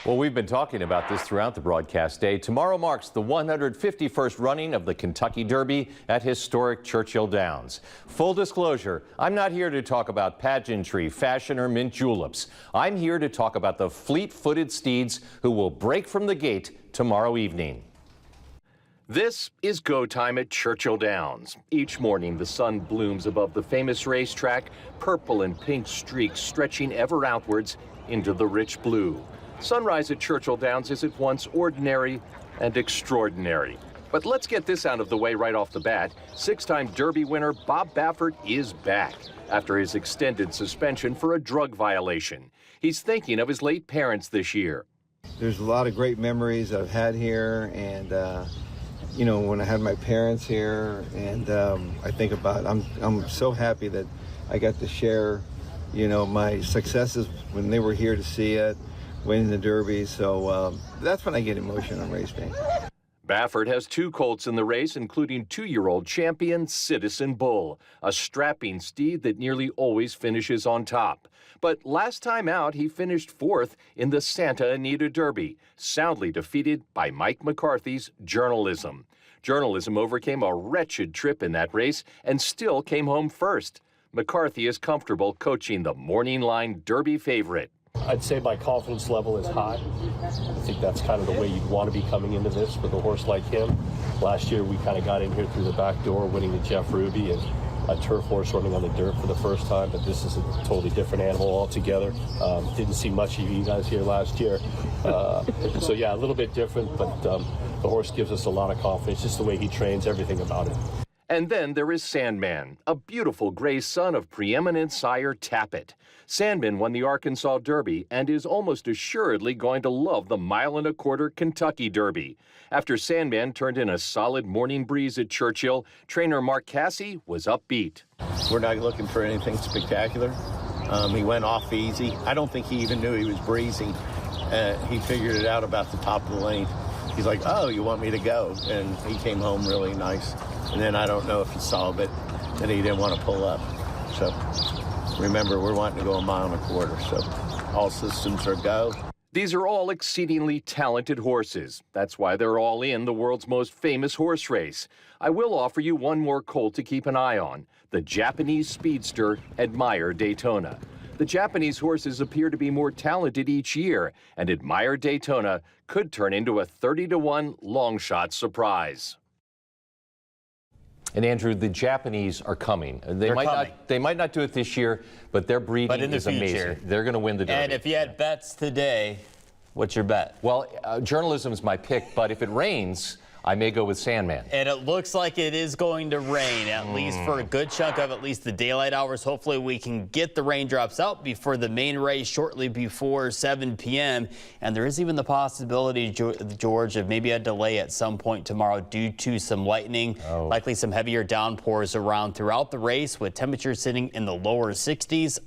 Well, we've been talking about this throughout the broadcast day. Tomorrow marks the 151st running of the Kentucky Derby at historic Churchill Downs. Full disclosure, I'm not here to talk about pageantry, fashion, or mint juleps. I'm here to talk about the fleet-footed steeds who will break from the gate tomorrow evening. This is go time at Churchill Downs. Each morning, the sun blooms above the famous racetrack, purple and pink streaks stretching ever outwards into the rich blue. Sunrise at Churchill Downs is at once ordinary and extraordinary. But let's get this out of the way right off the bat. Six-time Derby winner Bob Baffert is back after his extended suspension for a drug violation. He's thinking of his late parents this year. There's a lot of great memories that I've had here, and you know, when I had my parents here, and I think about I'm so happy that I got to share, you know, my successes when they were here to see it, winning the Derby. So that's when I get emotional on race day. Baffert has two colts in the race, including 2-year-old champion Citizen Bull, a strapping steed that nearly always finishes on top. But last time out, he finished fourth in the Santa Anita Derby, soundly defeated by Mike McCarthy's Journalism. Journalism overcame a wretched trip in that race and still came home first. McCarthy is comfortable coaching the Morning Line Derby favorite. I'd say my confidence level is high. I think that's kind of the way you'd want to be coming into this with a horse like him. Last year, we kind of got in here through the back door, winning the Jeff Ruby and a turf horse running on the dirt for the first time, but this is a totally different animal altogether. Didn't see much of you guys here last year. So yeah, a little bit different, but the horse gives us a lot of confidence, just the way he trains, everything about it. And then there is Sandman, a beautiful gray son of preeminent sire Tappet. Sandman won the Arkansas Derby and is almost assuredly going to love the 1 1/4 Kentucky Derby. After Sandman turned in a solid morning breeze at Churchill, trainer Mark Casse was upbeat. We're not looking for anything spectacular. He went off easy. I don't think he even knew he was breezing. He figured it out about the top of the lane. He's like, oh, you want me to go? And he came home really nice. And then I don't know if he saw, but then he didn't want to pull up. So remember, we're wanting to go 1 1/4, so all systems are go. These are all exceedingly talented horses. That's why they're all in the world's most famous horse race. I will offer you one more colt to keep an eye on, the Japanese speedster Admire Daytona. The Japanese horses appear to be more talented each year, and Admire Daytona could turn into a 30-to-1 long shot surprise. And Andrew, the Japanese are coming. They might not do it this year, but their breeding is amazing. They're going to win the Derby. And if you had bets today, what's your bet? Well, Journalism is my pick, but if it rains, I may go with Sandman. And it looks like it is going to rain, at least for a good chunk of at least the daylight hours. Hopefully we can get the raindrops out before the main race shortly before 7 p.m. And there is even the possibility, George, of maybe a delay at some point tomorrow due to some lightning, likely some heavier downpours around throughout the race with temperatures sitting in the lower 60s.